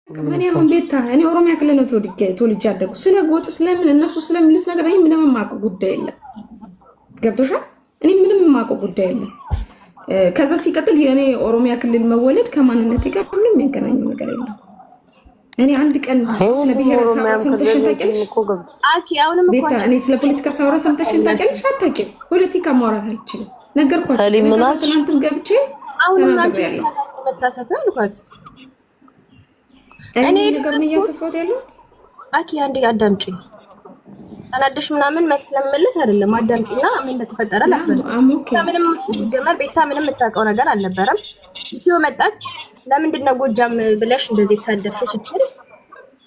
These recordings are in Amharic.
ምን ያሁን ቤታ እኔ ኦሮሚያ ክልል ነው ተወልጄ ያደኩ። ስለ ጎጥ ስለምን እነሱ ስለሚሉት ነገር እኔ ምንም የማውቀው ጉዳይ የለም። ገብቶሻል? እኔ ምንም የማውቀው ጉዳይ የለም። ከዛ ሲቀጥል የኔ ኦሮሚያ ክልል መወለድ ከማንነቴ ጋር ምንም የሚያገናኘው ነገር የለም። እኔ አንድ ቀን ስለ ብሔረሰብ ሰምተሽን ታውቂያለሽ? ቤታ እኔ ስለ ፖለቲካ ሳወራ ሰምተሽን ታውቂያለሽ? አታውቂም። ፖለቲካ ማውራት አልችልም። ነገርኳቸው። ትናንትም ገብቼ ተናግሬያለሁ። እኔ ነገሩን እያሰፋሁት ያለው አኪ አንዴ አዳምጪኝ። አናደሽ ምናምን መስለምልስ አይደለም። አዳምጪና ምን እንደተፈጠረ ላፍረድ። ምንም ሲጀመር ቤታ ምንም የምታውቀው ነገር አልነበረም። ኢትዮ መጣች። ለምንድን ነው ጎጃም ብለሽ እንደዚህ የተሳደብሽው ስትል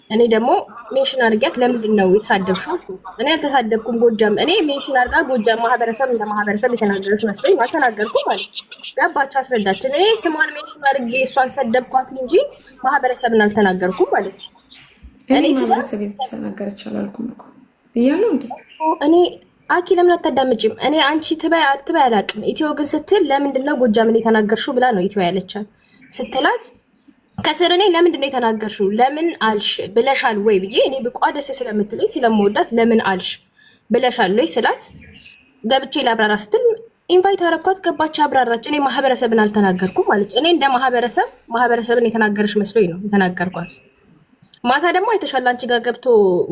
እኔ ደግሞ ሜንሽን አድርጊያት ለምንድን ነው የተሳደብሽው? እኔ አልተሳደብኩም። ጎጃም እኔ ሜንሽን አድርጋ ጎጃም ማህበረሰብ እንደ ማህበረሰብ የተናገረች መስሎኝ አልተናገርኩም ማለት ገባች። አስረዳች። እኔ ስሟን ሜንሽን አድርጌ እሷን ሰደብኳት እንጂ ማህበረሰብን አልተናገርኩም ማለት እኔ ማህበረሰብ የተናገረች አላልኩም እኮ ብያለሁ እንዴ? እኔ አኪ ለምን አታዳምጪም? እኔ አንቺ ትበይ አትበይ አላውቅም። ኢትዮ ግን ስትል ለምንድን ነው ጎጃምን የተናገርሽው ብላ ነው ኢትዮ ያለቻት ስትላት ከስር እኔ ለምንድን ነው የተናገርሽው ለምን አልሽ ብለሻል ወይ ብዬ እኔ ብቋ ደስ ስለምትለኝ ስለምወዳት ለምን አልሽ ብለሻል ወይ ስላት ገብቼ ላብራራ ስትል ኢንቫይት አረኳት። ገባች፣ አብራራች። እኔ ማህበረሰብን አልተናገርኩም ማለት እኔ እንደ ማህበረሰብን የተናገርሽ መስሎኝ ነው የተናገርኳት። ማታ ደግሞ አይተሻል አንቺ ጋር ገብቶ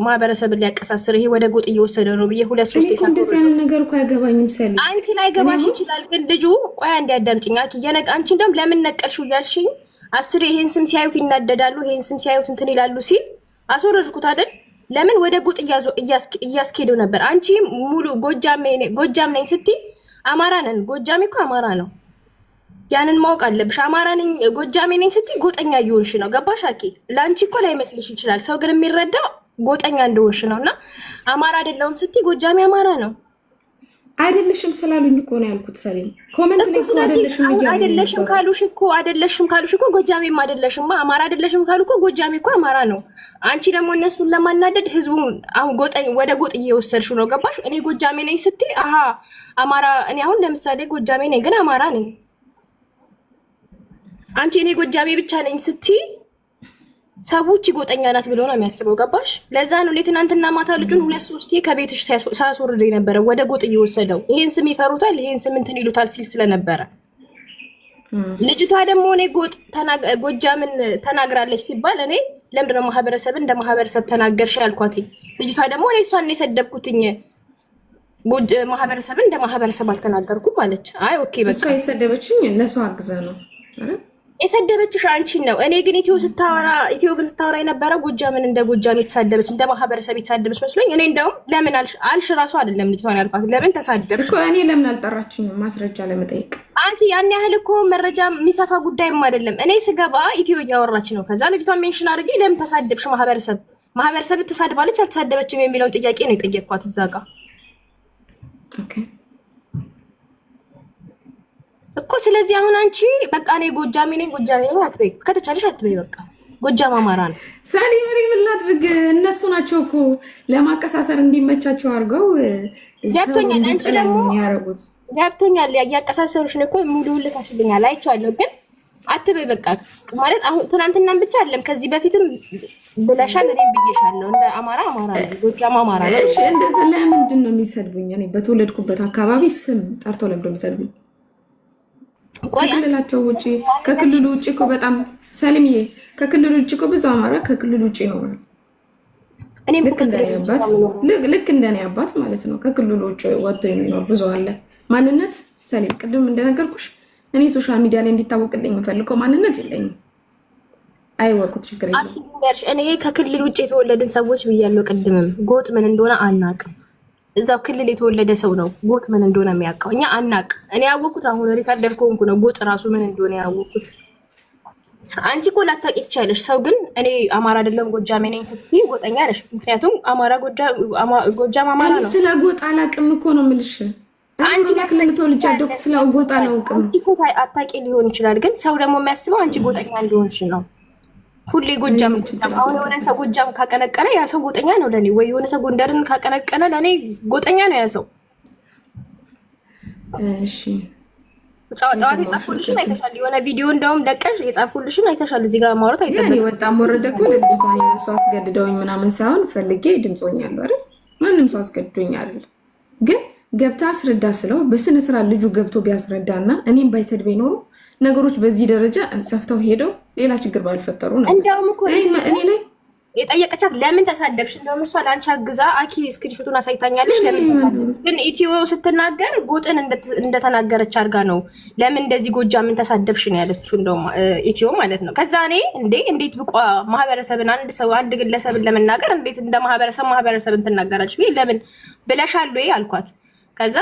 ማህበረሰብን ሊያቀሳስር ይሄ ወደ ጎጥ እየወሰደ ነው ብዬ 2-3 ይሳቀ እንደዚህ አይነት ነገር እኮ አይገባኝም። ሰሊ አንቺ ላይ ገባሽ ይችላል፣ ግን ልጁ ቆይ አንዴ አዳምጪኝ። አንቺ እንደውም ለምን ነቀልሽው እያልሽኝ 10 ይሄን ስም ሲያዩት ይናደዳሉ፣ ይሄን ስም ሲያዩት እንትን ይላሉ ሲል አስወረድኩት አይደል? ለምን ወደ ጎጥ እያስኬደው ነበር። አንቺ ሙሉ ጎጃም ነኝ ስትይ አማራ ነን። ጎጃሜ እኮ አማራ ነው። ያንን ማወቅ አለብሽ። አማራ ነኝ ጎጃሜ ነኝ ስትይ ጎጠኛ እየሆንሽ ነው። ገባሽ? አኪ ለአንቺ እኮ ላይመስልሽ ይችላል፣ ሰው ግን የሚረዳው ጎጠኛ እንደሆንሽ ነው። እና አማራ አይደለሁም ስትይ ጎጃሜ አማራ ነው። አይደለሽም ስላሉኝ እኮ ነው ያልኩት። ሰሊም ኮሜንት ላይ እኮ አይደለሽም ካሉሽ እኮ ጎጃሜም አይደለሽማ አማራ አይደለሽም ካሉ እኮ ጎጃሜ እኮ አማራ ነው። አንቺ ደግሞ እነሱን ለማናደድ ህዝቡን አሁን ወደ ጎጥ እየወሰድሽው ነው። ገባሽ? እኔ ጎጃሜ ነኝ ስትይ አሃ አማራ እኔ አሁን ለምሳሌ ጎጃሜ ነኝ ግን አማራ ነኝ። አንቺ እኔ ጎጃሜ ብቻ ነኝ ስትይ ሰዎች ጎጠኛ ናት ብለው ነው የሚያስበው። ገባሽ? ለዛ ነው ለትናንትና ማታ ልጁን 2-3 ከቤትሽ ሳስወርደ የነበረ ወደ ጎጥ እየወሰደው ይሄን ስም ይፈሩታል፣ ይሄን ስም እንትን ይሉታል ሲል ስለነበረ ልጅቷ ደግሞ እኔ ጎጃምን ተናግራለች ሲባል እኔ ለምንድን ነው ማህበረሰብን እንደ ማህበረሰብ ተናገርሽ ያልኳት? ልጅቷ ደግሞ እኔ እሷን የሰደብኩትኝ ማህበረሰብን እንደ ማህበረሰብ አልተናገርኩም ማለች። አይ ኦኬ በቃ እሷ የሰደበችኝ ለሰው አግዛ ነው የሰደበችሽ አንቺን ነው። እኔ ግን ኢትዮ ግን ስታወራ የነበረ ጎጃምን እንደ ጎጃም የተሳደበች እንደ ማህበረሰብ የተሳደበች መስሎኝ እኔ እንደውም ለምን አልሽ ራሱ አይደለም ልጅቷን ያልኳት ለምን ተሳደብሽ እኮ እኔ ለምን አልጠራችኝም ማስረጃ ለመጠየቅ። አንቺ ያን ያህል እኮ መረጃ የሚሰፋ ጉዳይም አይደለም። እኔ ስገባ ኢትዮ እያወራች ነው። ከዛ ልጅቷን ሜንሽን አድርጌ ለምን ተሳደብሽ ማህበረሰብ ተሳድባለች አልተሳደበችም የሚለውን ጥያቄ ነው የጠየቅኳት እዛ ጋር። ኦኬ እኮ ስለዚህ አሁን አንቺ በቃ እኔ ጎጃሜ ነኝ አትበይ፣ ከተቻለሽ አትበይ። በቃ ጎጃም አማራ ነው። ሳሊ መሪ ምን ላድርግ? እነሱ ናቸው እኮ ለማቀሳሰር እንዲመቻቸው አድርገው ገብቶኛል። አንቺ ደግሞ ያረጉት ገብቶኛል። ያቀሳሰሩሽ ነው እኮ ሙሉ ልካሽልኛል፣ አይቻለሁ። ግን አትበይ በቃ ማለት አሁን ትናንትናም ብቻ አይደለም ከዚህ በፊትም ብለሻል፣ እኔም ብዬሻለሁ። እንደ አማራ ነው፣ ጎጃም አማራ ነው። እሺ እንደዛ ለምንድን ነው የሚሰድቡኝ? እኔ በተወለድኩበት አካባቢ ስም ጠርተው ለምንድን ነው የሚሰድቡኝ? ከክልላቸው ውጪ ከክልሉ ውጪ እኮ በጣም ሰሊምዬ ከክልሉ ውጪ እኮ ብዙ አማራ ከክልሉ ውጪ ይኖራል። ልክ እንደኔ አባት ማለት ነው። ከክልሉ ውጪ ወጥቶ የሚኖር ብዙ አለ። ማንነት ሰሊም ቅድም እንደነገርኩሽ እኔ ሶሻል ሚዲያ ላይ እንዲታወቅልኝ የምፈልገው ማንነት የለኝም። አይወቁት ችግር የለም። እኔ ከክልል ውጪ የተወለድን ሰዎች ብያለሁ። ቅድምም ጎጥ ምን እንደሆነ አናውቅም። እዛው ክልል የተወለደ ሰው ነው ጎጥ ምን እንደሆነ የሚያውቀው። እኛ አናቅ። እኔ ያወኩት አሁን ሪካርደር ከሆንኩ ነው ጎጥ ራሱ ምን እንደሆነ ያወኩት። አንቺ እኮ ላታውቂ ትችያለሽ። ሰው ግን እኔ አማራ አይደለም ጎጃሜ ነኝ ስትይ ጎጠኛ ነሽ። ምክንያቱም አማራ ጎጃም አማራ ነው። ስለ ጎጥ አላውቅም እኮ ነው የምልሽ። አንቺ ለክልል ተወልጄ አደኩት፣ ስለ ጎጥ አላውቅም። አንቺ እኮ አታውቂ ሊሆን ይችላል፣ ግን ሰው ደግሞ የሚያስበው አንቺ ጎጠኛ እንደሆንሽ ነው። ሁሌ ጎጃም አሁን የሆነ ሰው ጎጃም ካቀነቀነ ያ ሰው ጎጠኛ ነው ለኔ፣ ወይ የሆነ ሰው ጎንደርን ካቀነቀነ ለኔ ጎጠኛ ነው ያ ሰው። እሺ ጠዋት የጻፍኩልሽን አይተሻል። የሆነ ቪዲዮ እንደውም ለቀሽ የጻፍኩልሽን አይተሻል። እዚህ ጋር ማውራት አይደለም። እኔ ወጣም ወረደ እኮ ልጅቷን የነሱ አስገድደውኝ ምናምን ሳይሆን ፈልጌ ድምጾኛለሁ አይደል? ማንም ሰው አስገድዶኝ አይደል? ግን ገብታ አስረዳ ስለው በስነ ስርዓት ልጁ ገብቶ ቢያስረዳና እኔም ባይሰድበኝ ኖሮ ነገሮች በዚህ ደረጃ ሰፍተው ሄደው ሌላ ችግር ባልፈጠሩ ነበር። እንደውም እኮ እኔ ላይ የጠየቀቻት ለምን ተሳደብሽ? እንደውም እሷ ለአንቺ አግዛ አኪ ስክሪንሾቱን አሳይታኛለች። ለምን ግን ኢትዮ ስትናገር ጎጥን እንደተናገረች አድርጋ ነው ለምን እንደዚህ ጎጃምን ተሳደብሽ ነው ያለችው። እንደውም ኢትዮ ማለት ነው። ከዛ እኔ እንዴት ብቋ ማህበረሰብን አንድ ግለሰብን ለመናገር እንዴት እንደ ማህበረሰብን ትናገራለች ብዬ ለምን ብለሻል ወይ አልኳት። ከዛ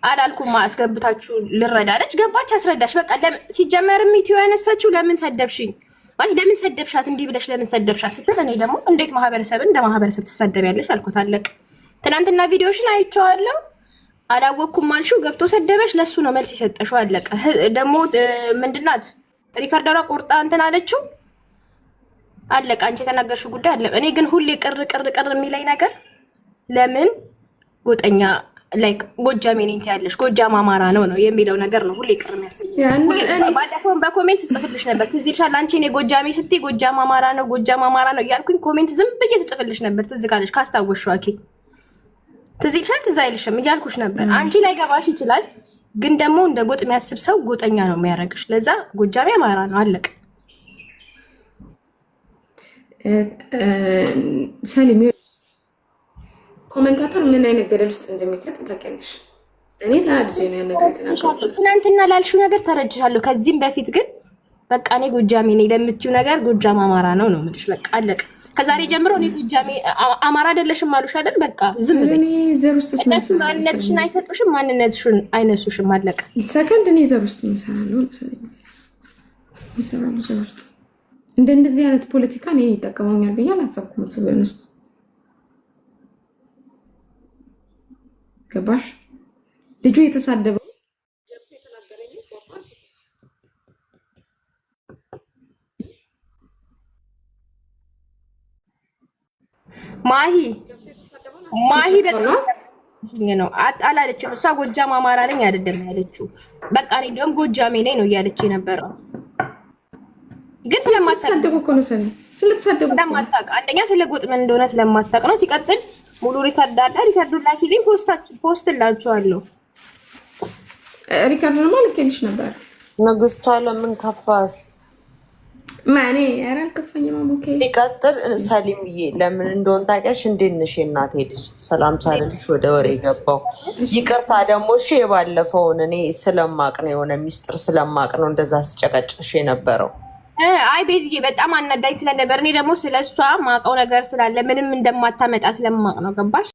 አላልኩም አስገብታችሁ ልረዳለች። ገባች፣ አስረዳሽ። በቃ ሲጀመርም ኢትዮ ያነሳችው ለምን ሰደብሽኝ ማለት ለምን ሰደብሻት እንዲህ ብለሽ ለምን ሰደብሻት ስትል እኔ ደግሞ እንዴት ማህበረሰብን እንደ ማህበረሰብ ትሰደቢያለሽ አልኩት። አለቅ ትናንትና ቪዲዮሽን አይቼዋለሁ አላወቅኩም አልሽው ገብቶ ሰደበሽ፣ ለሱ ነው መልስ የሰጠሽው። አለቀ። ደግሞ ምንድናት ሪካርደሯ ቆርጣ እንትን አለችው። አለቀ። አንቺ የተናገርሽው ጉዳይ አለ። እኔ ግን ሁሌ ቅር የሚለኝ ነገር ለምን ጎጠኛ ላይክ ጎጃሜ ነኝ ያለሽ ጎጃም አማራ ነው የሚለው ነገር ነው ሁሌ ቅር የሚያሰኘኝ። ባለፈውን በኮሜንት ጽፍልሽ ነበር ትዝ ይልሻል። አንቺ እኔ ጎጃሜ ስትይ ጎጃም አማራ ነው እያልኩኝ ኮሜንት ዝም ብዬ ጽፍልሽ ነበር። ትዝ ካለሽ ካስታወስሽው አኪ ትዝ ይልሻል። ትዝ አይልሽም እያልኩሽ ነበር። አንቺ ላይ ገባሽ ይችላል፣ ግን ደግሞ እንደ ጎጥ የሚያስብ ሰው ጎጠኛ ነው የሚያደርግሽ። ለዛ ጎጃሜ አማራ ነው አለቅ። ሰሊም ኮሜንታተር ምን አይነት ገደል ውስጥ እንደሚከት ታውቂያለሽ። እኔ ተናድጄ ነው ያን ነገር ተናግሬ ትናንትና ላልሽው ነገር ተረድሻለሁ። ከዚህም በፊት ግን በቃ እኔ ጎጃሜ ነኝ ለምትዩ ነገር ጎጃም አማራ ነው የምልሽ። በቃ አለቀ። ከዛሬ ጀምሮ እኔ ጎጃሜ አማራ አይደለሽም አሉሽ አይደል? በቃ ዝም ብለሽ እኔ ዘር ውስጥ ማንነትሽን አይሰጡሽም፣ ማንነትሽን አይነሱሽም። አለቀ። ሰከንድ እኔ ዘር ውስጥ ምሰራለሁ ዘር ውስጥ እንደዚህ አይነት ፖለቲካ እኔ ይጠቀሙኛል ብዬ አላሰብኩም። ትግል ውስጥ ገባሽ? ልጁ የተሳደበው ማሂ በጣም ነው አላለችም። እሷ ጎጃም አማራ ነኝ አይደለም ያለችው። በቃ እኔ እንደውም ጎጃሜ ነኝ ነው እያለች የነበረው። ግን ስለማታውቅ እኮ ነው ስለማታውቅ፣ አንደኛ ስለ ጎጥ ምን እንደሆነ ስለማታውቅ ነው። ሲቀጥል ሙሉ ሪከርድ አለ። ሪከርዱን ላኪልኝ፣ ፖስት ላችኋለሁ። ሪከርዱን ማለት ልሽ ነበር። ንግስቷ ለምን ከፋሽ? ማኔ ኧረ አልከፋኝም። ኦኬ። ሲቀጥል ሰሊምዬ ለምን እንደሆነ ታውቂያለሽ? እንዴት ነሽ እናቴ ልጅ? ሰላም ሳልልሽ ወደ ወሬ ገባው። ይቅርታ ደግሞ እሺ፣ የባለፈውን እኔ ስለማቅ ነው የሆነ ሚስጥር ስለማቅ ነው እንደዛ አስጨቀጭሽ የነበረው። አይ ቤዝዬ በጣም አናዳኝ ስለነበር እኔ ደግሞ ስለሷ ማውቀው ነገር ስላለ ምንም እንደማታመጣ ስለማቅ ነው። ገባሽ?